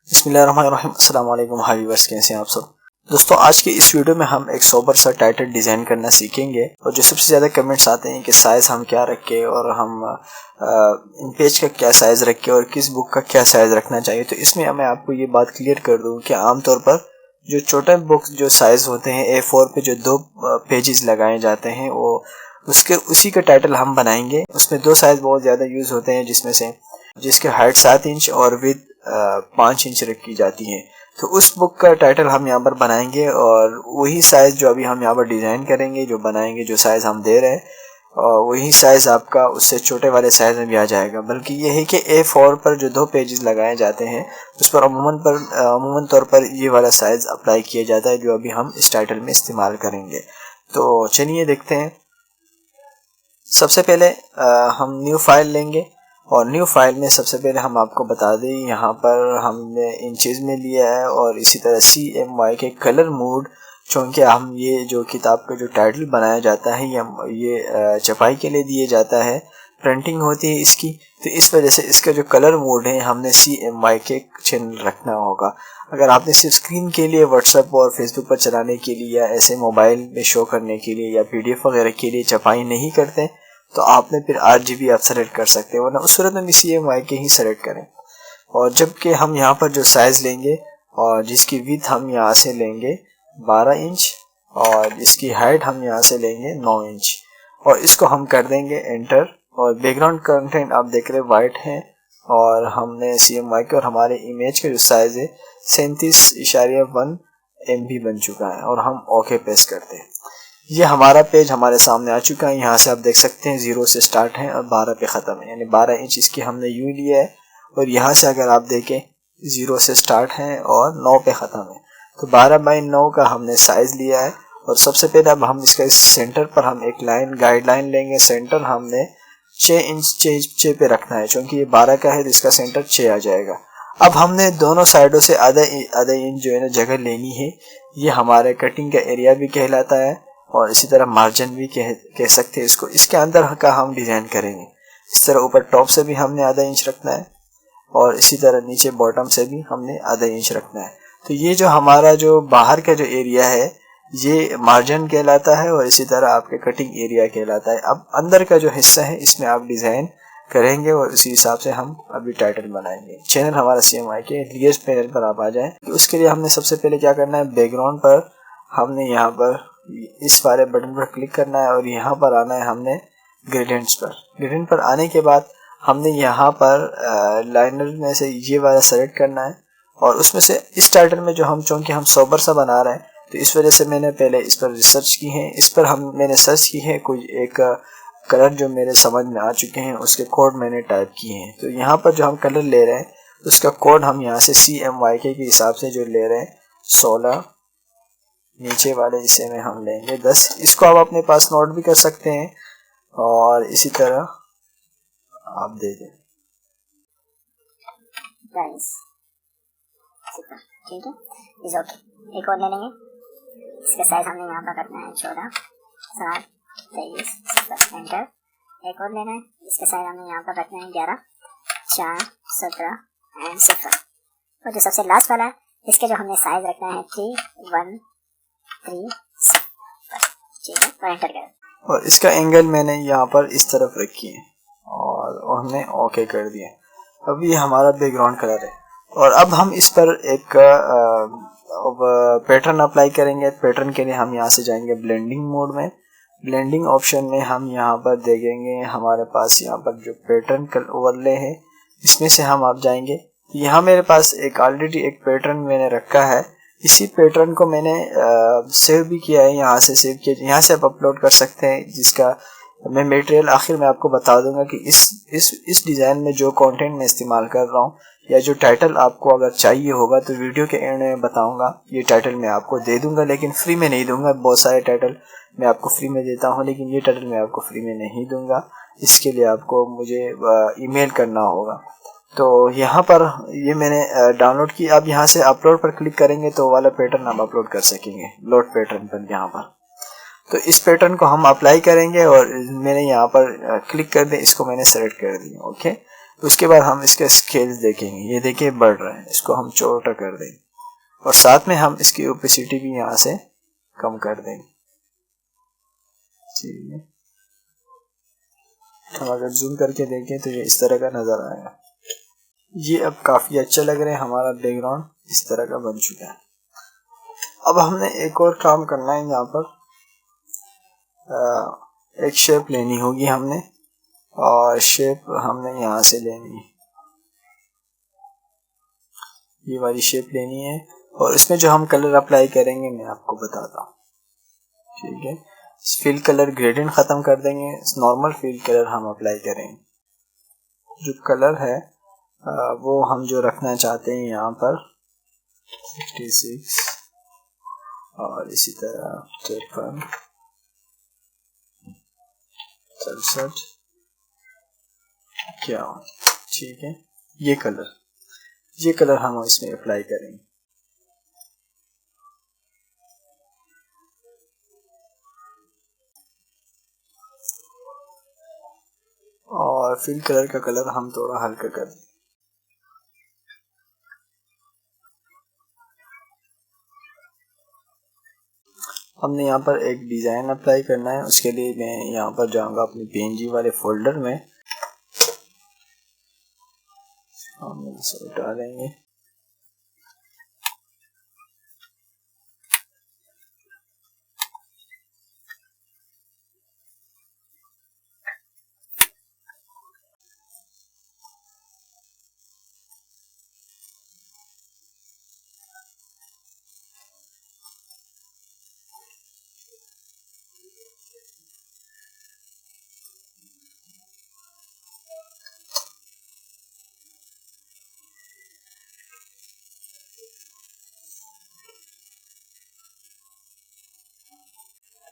बिस्मिल्लाहिर्रहमानिर्रहीम। अस्सलाम वालेकुम हाय व्यूअर्स, कैसे हैं आप सब दोस्तों। आज की इस वीडियो में हम एक सोबर सा टाइटल डिज़ाइन करना सीखेंगे और जो सबसे ज़्यादा कमेंट्स आते हैं कि साइज़ हम क्या रखें और हम इन पेज का क्या साइज़ रखें और किस बुक का क्या साइज़ रखना चाहिए, तो इसमें मैं आपको ये बात क्लियर कर दूँ कि आमतौर पर जो छोटा बुक्स जो साइज़ होते हैं A4 पे जो 2 पेजेस लगाए जाते हैं वो उसके उसी का टाइटल हम बनाएंगे। उसमें 2 साइज़ बहुत ज़्यादा यूज़ होते हैं, जिसमें से जिसके हाइट 7 इंच और विड्थ 5 इंच रखी जाती है। तो उस बुक का टाइटल हम यहाँ पर बनाएंगे और वही साइज़ जो अभी हम यहाँ पर डिज़ाइन करेंगे, जो बनाएंगे, जो साइज़ हम दे रहे हैं वही साइज़ आपका उससे छोटे वाले साइज़ में भी आ जाएगा। बल्कि ये है कि A4 पर जो 2 पेजेस लगाए जाते हैं उस पर अमूमन तौर पर ये वाला साइज़ अप्लाई किया जाता है, जो अभी हम इस टाइटल में इस्तेमाल करेंगे। तो चलिए देखते हैं। सबसे पहले हम न्यू फाइल लेंगे और न्यू फाइल में सबसे पहले हम आपको बता दें, यहाँ पर हमने इंचेस में लिया है और इसी तरह CMY के कलर मोड, चूँकि हम ये जो किताब का जो टाइटल बनाया जाता है ये छपाई के लिए दिया जाता है, प्रिंटिंग होती है इसकी, तो इस वजह से इसका जो कलर मोड है हमने CMY के चैनल रखना होगा। अगर आपने सिर्फ स्क्रीन के लिए व्हाट्सएप और फेसबुक पर चलाने के लिए या ऐसे मोबाइल में शो करने के लिए या PDF वगैरह के लिए छपाई नहीं करते तो आपने फिर RGB आप सेलेक्ट कर सकते हैं, वरना उस सूरत में भी CMY के ही सेलेक्ट करें। और जबकि हम यहाँ पर जो साइज़ लेंगे और जिसकी विड्थ हम यहाँ से लेंगे 12 इंच और जिसकी हाइट हम यहाँ से लेंगे 9 इंच और इसको हम कर देंगे एंटर। और बैकग्राउंड कंटेंट आप देख रहे वाइट है और हमने CMY के और हमारे इमेज का जो साइज़ है 37.1 MB बन चुका है और हम ओके प्रेस करते हैं। ये हमारा पेज हमारे सामने आ चुका है। यहाँ से आप देख सकते हैं 0 से स्टार्ट है और 12 पे ख़त्म है, यानी 12 इंच इसकी हमने यूँ लिया है। और यहाँ से अगर आप देखें 0 से स्टार्ट है और 9 पे ख़त्म है, तो 12/9 का हमने साइज़ लिया है। और सबसे पहले अब हम इसका इस सेंटर पर हम एक लाइन गाइडलाइन लेंगे। सेंटर हमने 6 इंच 6 पे रखना है, क्योंकि ये 12 का है तो इसका सेंटर 6 आ जाएगा। अब हमने दोनों साइडों से आधा इंच जो है ना जगह लेनी है। ये हमारे कटिंग का एरिया भी कहलाता है और इसी तरह मार्जिन भी कह सकते हैं इसको। इसके अंदर का हम डिज़ाइन करेंगे। इस तरह ऊपर टॉप से भी हमने आधा इंच रखना है और इसी तरह नीचे बॉटम से भी हमने आधा इंच रखना है। तो ये जो हमारा जो बाहर का जो एरिया है ये मार्जिन कहलाता है और इसी तरह आपके कटिंग एरिया कहलाता है। अब अंदर का जो हिस्सा है इसमें आप डिज़ाइन करेंगे और उसी हिसाब से हम अभी टाइटल बनाएंगे। चैनल हमारा CMY के लीएस पैनल पर आप आ जाएं। तो उसके लिए हमने सबसे पहले क्या करना है, बैकग्राउंड पर हमने यहाँ पर इस वाले बटन पर क्लिक करना है और यहाँ पर आना है हमने ग्रेडियंट्स पर। ग्रेडियंट पर आने के बाद हमने यहाँ पर लाइनर में से ये वाला सेलेक्ट करना है और उसमें से इस टाइटल में जो हम चूँकि हम सोबर सा बना रहे हैं तो इस वजह से मैंने पहले इस पर रिसर्च की है। इस पर मैंने सर्च की है, कोई एक कलर जो मेरे समझ में आ चुके हैं उसके कोड मैंने टाइप किए हैं। तो यहाँ पर जो हम कलर ले रहे हैं उसका कोड हम यहाँ से CMY के हिसाब से जो ले रहे हैं 16, नीचे वाले हिस्से में हम लेंगे 10। इसको आप अपने पास नोट भी कर सकते हैं और इसी तरह आप दे दें। ठीक है, इज ओके। एक और ले लेंगे। इसका साइज हमने यहाँ पर रखना है 14, 7, 23, 17 एंटर। एक और लेना है। इसका साइज हमने यहाँ पर रखना है 11, 4, 17 एंड 0। और जो सबसे लास्ट वाला है इसके जो हमने साइज रखना है 3, 1, 3, 7। ठीक है, और एंटर करें। और इसका एंगल मैंने यहाँ पर इस तरफ रखी है और हमने ओके कर दिया। अब ये हमारा बैकग्राउंड कलर है और अब हम इस पर एक पैटर्न अप्लाई करेंगे। पैटर्न के लिए हम यहाँ से जाएंगे ब्लेंडिंग मोड में। ब्लेंडिंग ऑप्शन में हम यहाँ पर देखेंगे हमारे पास यहाँ पर जो पैटर्न ओवरले है इसमें से हम आप जाएंगे। यहाँ मेरे पास एक ऑलरेडी एक पैटर्न मैंने रखा है। इसी पैटर्न को मैंने सेव भी किया है, यहाँ से सेव किया, यहाँ से आप अपलोड कर सकते हैं, जिसका मैं मटेरियल आखिर में आपको बता दूंगा कि इस डिज़ाइन में जो कंटेंट मैं इस्तेमाल कर रहा हूँ या जो टाइटल आपको अगर चाहिए होगा तो वीडियो के एंड में बताऊंगा। ये टाइटल मैं आपको दे दूंगा, लेकिन फ्री में नहीं दूंगा। बहुत सारे टाइटल मैं आपको फ्री में देता हूँ, लेकिन ये टाइटल मैं आपको फ्री में नहीं दूंगा। इसके लिए आपको मुझे ईमेल करना होगा। तो यहाँ पर ये मैंने डाउनलोड की। अब यहाँ से अपलोड पर क्लिक करेंगे तो वाला पैटर्न आप अपलोड कर सकेंगे लोड पैटर्न पर। यहाँ पर तो इस पैटर्न को हम अप्लाई करेंगे और मैंने यहाँ पर क्लिक कर दें, इसको मैंने सेलेक्ट कर दिया। ओके, उसके बाद हम इसके स्केल्स देखेंगे, ये देखिए बढ़ रहा है, इसको हम छोटा कर देंगे और साथ में हम इसकी ओपेसिटी भी यहाँ से कम कर देंगे। ठीक है, हम अगर जूम करके देखें तो ये इस तरह का नजर आएगा। ये अब काफी अच्छा लग रहा है, हमारा बैकग्राउंड इस तरह का बन चुका है। अब हमने एक और काम करना है, यहाँ पर एक शेप लेनी होगी हमने, और शेप हमने यहाँ से लेनी है, ये वाली शेप लेनी है और इसमें जो हम कलर अप्लाई करेंगे मैं आपको बताता हूँ। ठीक है, फिल कलर ग्रेडियंट खत्म कर देंगे, नॉर्मल फिल कलर हम अप्लाई करेंगे। जो कलर है वो हम जो रखना चाहते हैं यहाँ पर 56 और इसी तरह 53, 67, 51। ठीक है, ये कलर हम इसमें अप्लाई करेंगे। और फिल कलर का कलर हम थोड़ा हल्का कर दें। हमने यहाँ पर एक डिज़ाइन अप्लाई करना है, उसके लिए मैं यहाँ पर जाऊँगा अपने PNG वाले फोल्डर में, हम इसे उठा देंगे।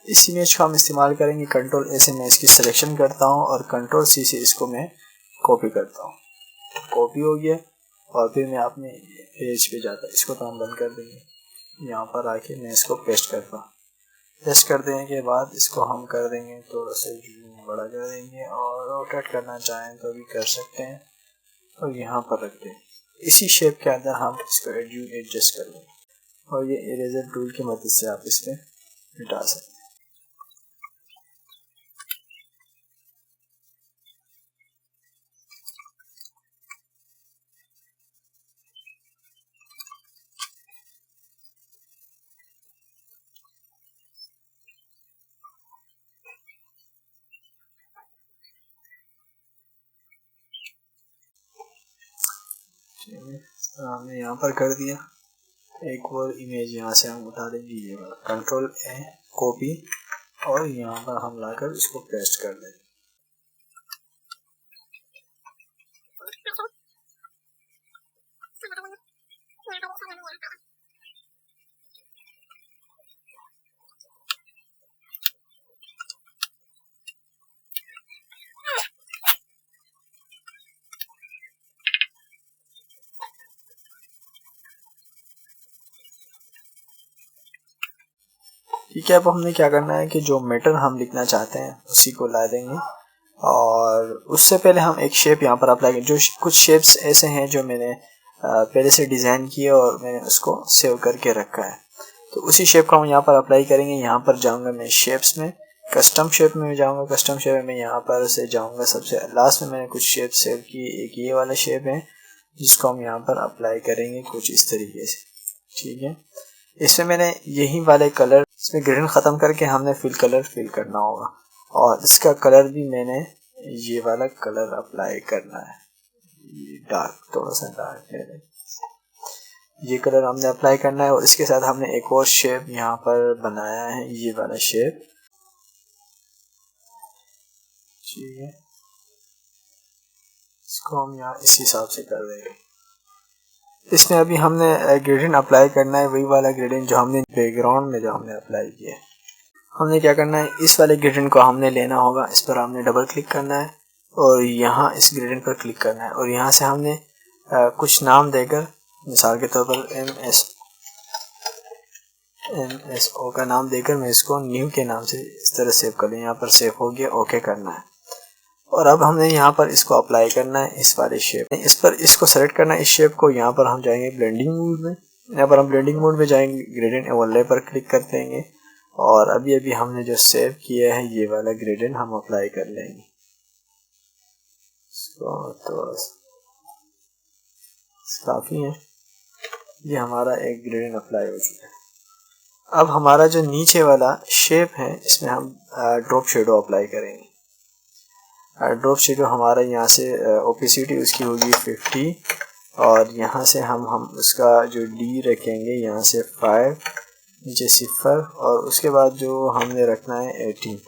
इस इमेज को हम इस्तेमाल करेंगे। कंट्रोल A से मैं इसकी सिलेक्शन करता हूँ और कंट्रोल C से इसको मैं कॉपी करता हूँ। कॉपी हो गया और फिर मैं अपने पेज पे जाता हूँ, इसको तो हम बंद कर देंगे। यहाँ पर आके मैं इसको पेस्ट करता हूँ। पेस्ट कर देने के बाद इसको हम कर देंगे थोड़ा सा बड़ा कर देंगे और रोटेट करना चाहें तो भी कर सकते हैं और यहाँ पर रख दें। इसी शेप के अंदर हम इसको एडजस्ट कर लेंगे और ये इरेजर टूल की मदद से आप इस पर मिटा सकते हैं। हमने यहाँ पर कर दिया। एक और इमेज यहाँ से हम उठा देंगे, ये वाला कंट्रोल A कॉपी और यहाँ पर हम लाकर इसको पेस्ट कर देंगे। ठीक है, अब हमने क्या करना है कि जो मैटर हम लिखना चाहते हैं उसी को ला देंगे और उससे पहले हम एक शेप यहाँ पर अप्लाई करें। जो कुछ शेप्स ऐसे हैं जो मैंने पहले से डिज़ाइन किए और मैंने उसको सेव करके रखा है, तो उसी शेप को हम यहाँ पर अप्लाई करेंगे। यहाँ पर जाऊँगा मैं शेप्स में, कस्टम शेप में जाऊँगा। कस्टम शेप में यहाँ पर से जाऊँगा, सबसे लास्ट में मैंने कुछ शेप सेव किए। एक ये वाला शेप है जिसको हम यहाँ पर अप्लाई करेंगे कुछ इस तरीके से। ठीक है, इसमें मैंने यही वाले कलर, इसमें ग्रेडियंट ख़त्म करके हमने फिल कलर फिल करना होगा और इसका कलर भी मैंने ये वाला कलर अप्लाई करना है, ये डार्क, थोड़ा सा डार्क है, ये कलर हमने अप्लाई करना है। और इसके साथ हमने एक और शेप यहाँ पर बनाया है, ये वाला शेप। ठीक है, इसको हम यहाँ इस हिसाब से कर देंगे। इसमें अभी हमने ग्रेडियंट अप्लाई करना है, वही वाला ग्रेडियंट जो हमने बैकग्राउंड में जो हमने अप्लाई किया है। हमने क्या करना है, इस वाले ग्रेडियंट को हमने लेना होगा, इस पर हमने डबल क्लिक करना है और यहाँ इस ग्रेडियंट पर क्लिक करना है और यहाँ से हमने कुछ नाम देकर, मिसाल के तौर पर MSO का नाम देकर मैं इसको न्यू के नाम से इस तरह सेव कर लूँ। यहाँ पर सेव हो गया, ओके करना है। और अब हमने यहाँ पर इसको अप्लाई करना है इस वाले शेप में। इस पर इसको सेलेक्ट करना है इस शेप को। यहाँ पर हम जाएंगे ब्लेंडिंग मोड में। यहाँ पर हम ब्लेंडिंग मोड में जाएंगे, ग्रेडियंट ओवरले पर क्लिक कर देंगे और अभी अभी हमने जो सेव किया है ये वाला ग्रेडियंट हम अप्लाई कर लेंगे। तो काफ़ी है, ये हमारा एक ग्रेडियंट अप्लाई हो चुका है। अब हमारा जो नीचे वाला शेप है इसमें हम ड्रॉप शेडो अप्लाई करेंगे। ड्रॉप शेडो हमारा यहाँ से ओपेसिटी उसकी होगी 50 और यहाँ से हम उसका जो डी रखेंगे यहाँ से 5, नीचे 0 और उसके बाद जो हमने रखना है 18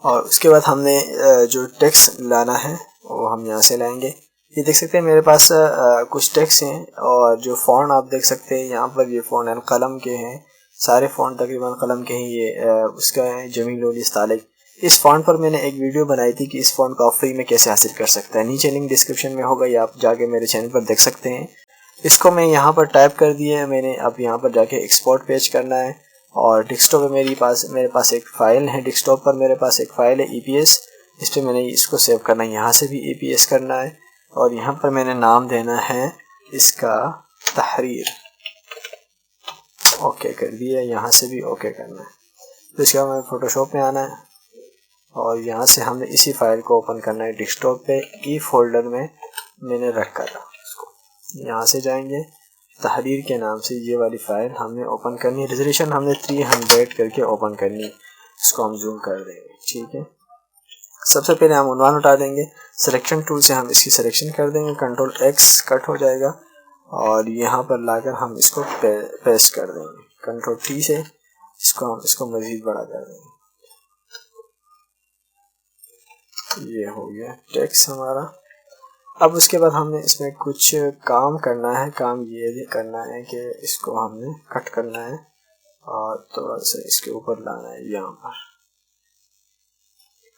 और उसके बाद हमने जो टेक्स्ट लाना है वो हम यहाँ से लाएंगे। ये देख सकते हैं मेरे पास कुछ टेक्स्ट हैं और जो फ़ॉन्ट आप देख सकते हैं यहाँ पर ये फ़ॉन्ट कलम के हैं, सारे फ़ॉन्ट तकरीबन कलम के हैं। ये उसका है जमील तालिक। इस फ़ॉन्ट पर मैंने एक वीडियो बनाई थी कि इस फ़ॉन्ट को आप फ्री में कैसे हासिल कर सकते हैं। नीचे लिंक डिस्क्रिप्शन में होगा, ये आप जाके मेरे चैनल पर देख सकते हैं। इसको मैं यहाँ पर टाइप कर दिया है मैंने। अब यहाँ पर जाके एक्सपोर्ट पेज करना है और डेस्कटॉप पे मेरे पास एक फ़ाइल है। डेस्कटॉप पर मेरे पास एक फ़ाइल है EPS, इस पर मैंने इसको सेव करना है। यहाँ से भी EPS करना है और यहाँ पर मैंने नाम देना है इसका तहरीर। ओके कर दिया, यहाँ से भी ओके करना है। तो इसके बाद हमें फ़ोटोशॉप में आना है और यहाँ से हमने इसी फाइल को ओपन करना है। डेस्कटॉप पे ई फोल्डर में मैंने रखा था उसको। यहाँ से जाएंगे, तहरीर के नाम से ये वाली फ़ाइल हमने ओपन करनी है। रेजोल्यूशन हमने 300 करके ओपन करनी है। इसको हम जूम कर देंगे, ठीक है। सबसे पहले हम उन्वान उठा देंगे, सिलेक्शन टूल से हम इसकी सिलेक्शन कर देंगे, कंट्रोल X कट हो जाएगा और यहाँ पर लाकर हम इसको पेस्ट कर देंगे। कंट्रोल T से इसको मज़ीद बड़ा कर देंगे। ये हो गया टेक्स्ट हमारा। अब उसके बाद हमने इसमें कुछ काम करना है। काम ये भी करना है कि इसको हमने कट करना है और थोड़ा सा इसके ऊपर लाना है। यहाँ पर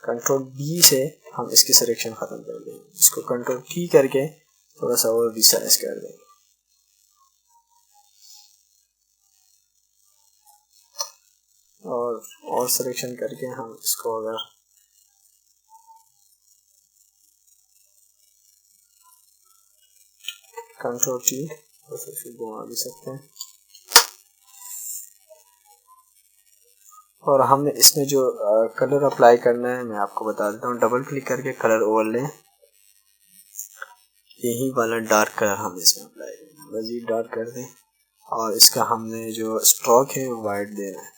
कंट्रोल B से हम इसकी सिलेक्शन ख़त्म कर देंगे। इसको कंट्रोल T करके थोड़ा सा और रिसाइज कर देंगे और सिलेक्शन करके हम इसको अगर कंट्रोल T तो फिर घुमा भी सकते हैं। और हमने इसमें जो कलर अप्लाई करना है मैं आपको बता देता हूँ। डबल क्लिक करके कलर ओवरले, यही वाला डार्क कलर हम इसमें अप्लाई करें, मज़ीद डार्क कर दें और इसका हमने जो स्ट्रोक है वो वाइट देना है,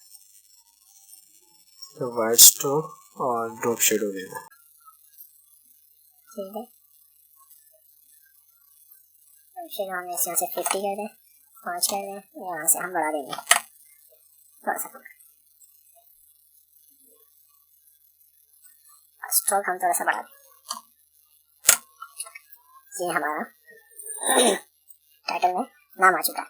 तो वाइट स्ट्रोक और ड्रॉप शेडो देना है। ठीक है, शेडो हम यहाँ से 50 कर दें, 5 कर दें, यहाँ से हम बढ़ा देंगे थोड़ा सा। स्ट्रोक हम थोड़ा सा बढ़ा दें। ये हमारा टाइटल में नाम आ चुका है।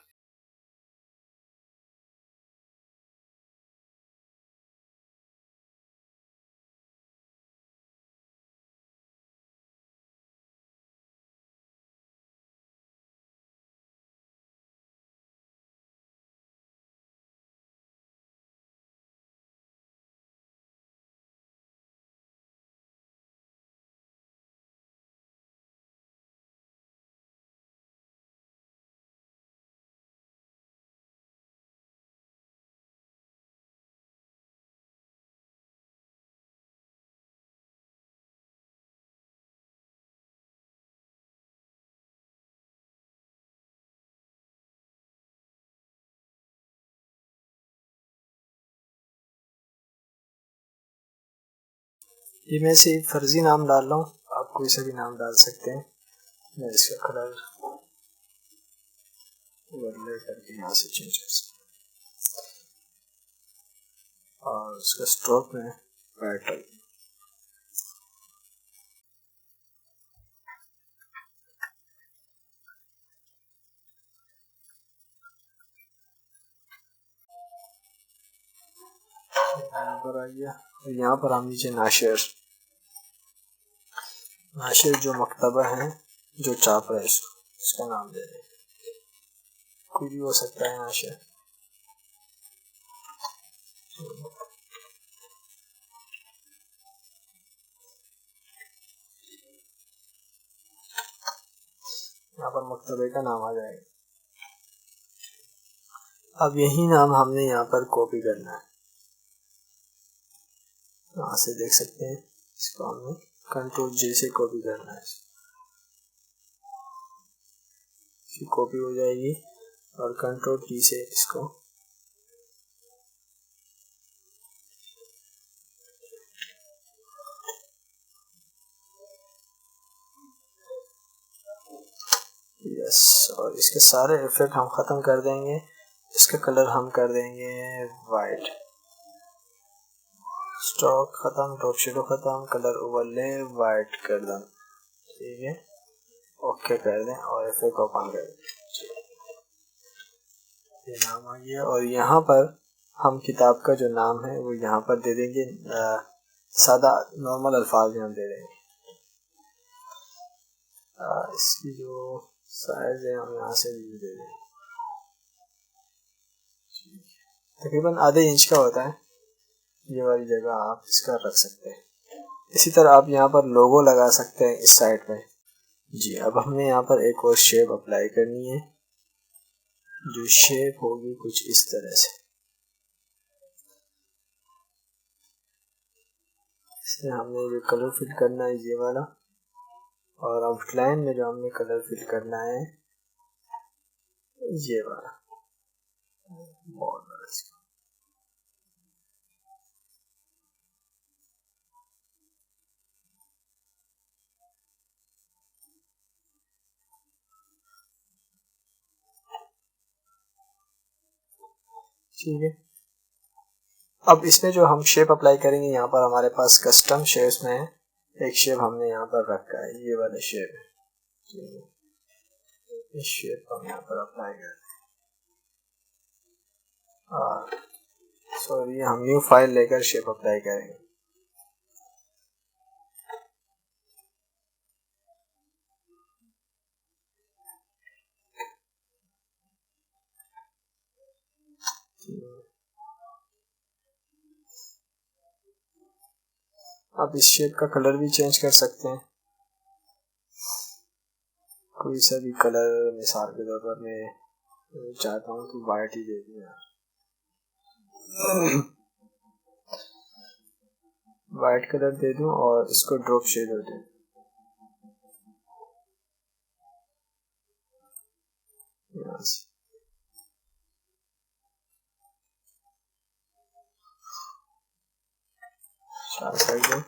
ये मैं से फर्जी नाम डाल रहा हूँ, आप कोई सा भी नाम डाल सकते हैं। मैं इसका कलर ओवरले करके यहाँ से चेंज कर सकता हूँ और उसका स्ट्रोक में पैटर्न यहाँ पर आ गया। और यहाँ पर हम नीचे नाशिर जो मकतबा है जो छाप रहा है इसका नाम दे दें, कोई भी हो सकता है नाशिर। मकतबे का नाम आ जाएगा। अब यही नाम हमने यहाँ पर कॉपी करना है, यहाँ से देख सकते हैं। इसको हमने कंट्रोल जे से कॉपी करना है, इसकी कॉपी हो जाएगी और कंट्रोल टी से इसको और इसके सारे इफेक्ट हम ख़त्म कर देंगे। इसका कलर हम कर देंगे वाइट, स्टॉक ख़त्म, टॉप शेडो ख़त्म, कलर ओवरले वाइट कर दें। ठीक है, ओके कर दें और इफेक्ट ओपन कर दें। ये नाम आ गया और यहाँ पर हम किताब का जो नाम है वो यहाँ पर दे देंगे, सादा नॉर्मल अल्फाज में हम दे देंगे। इसकी जो साइज है हम यहाँ से भी दे देंगे, तकरीबन आधे इंच का होता है। ये वाली जगह आप इसका रख सकते हैं। इसी तरह आप यहाँ पर लोगो लगा सकते हैं इस साइड पे। जी, अब हमें यहाँ पर एक और शेप अप्लाई करनी है, जो शेप होगी कुछ इस तरह से। इसमें हमने जो कलर फिल करना है ये वाला, और आउटलाइन में जो हमने कलर फिल करना है ये वाला बॉर्डर। ठीक है, अब इसमें जो हम शेप अप्लाई करेंगे, यहाँ पर हमारे पास कस्टम शेप्स में एक शेप हमने यहाँ पर रखा है, ये वाला शेप है। इस शेप को हम यहाँ पर अप्लाई करते हैं, सॉरी हम न्यू फाइल लेकर शेप अप्लाई करेंगे। अब इस शेप का कलर भी चेंज कर सकते हैं, कोई सा भी कलर। मिसाल के तौर पर मैं चाहता हूँ तो वाइट ही दे दूँ यार, वाइट कलर दे दूँ और इसको ड्रॉप शेड हो दे। यहाँ से 4 कर दें,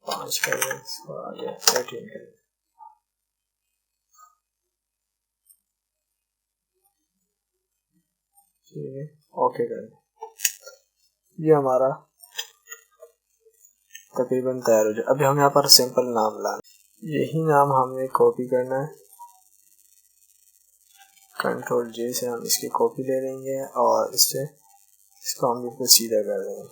5 कर दें, इसको आगे 13 कर दें। ठीक है, ओके कर दें। ये हमारा तकरीबन तैयार हो जाए। अभी हम यहाँ पर सिंपल नाम लाना, यही नाम हमें कॉपी करना है। कंट्रोल जे से हम इसकी कॉपी ले लेंगे और इससे इसको हम बिल्कुल सीधा कर देंगे।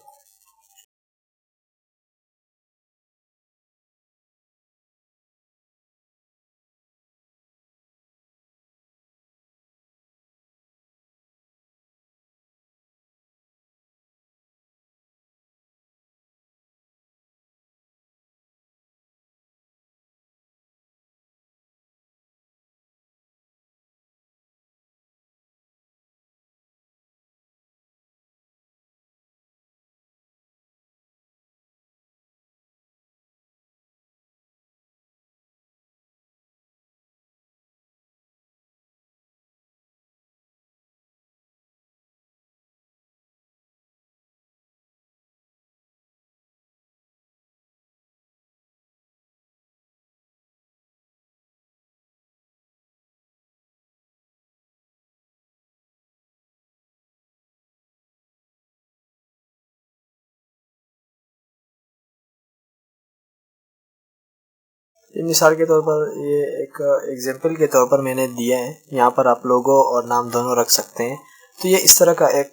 ये मिसाल के तौर पर, ये एक एग्जांपल के तौर पर मैंने दिया है। यहाँ पर आप लोगो और नाम दोनों रख सकते हैं। तो ये इस तरह का एक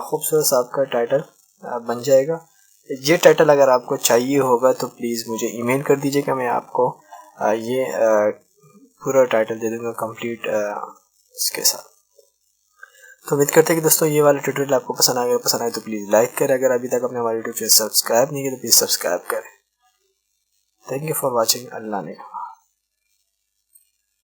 खूबसूरत सा आपका टाइटल बन जाएगा। ये टाइटल अगर आपको चाहिए होगा तो प्लीज़ मुझे ईमेल कर दीजिएगा, मैं आपको ये पूरा टाइटल दे दूँगा कंप्लीट इसके साथ। तो उम्मीद करते हैं कि दोस्तों ये वाला ट्यूटोरियल आपको पसंद आ गया। पसंद आए तो प्लीज़ लाइक करें, अगर अभी तक आपने हमारे यूट्यूब चैनल सब्सक्राइब नहीं किया तो प्लीज़ सब्सक्राइब करें। Thank you for watching. Allah ने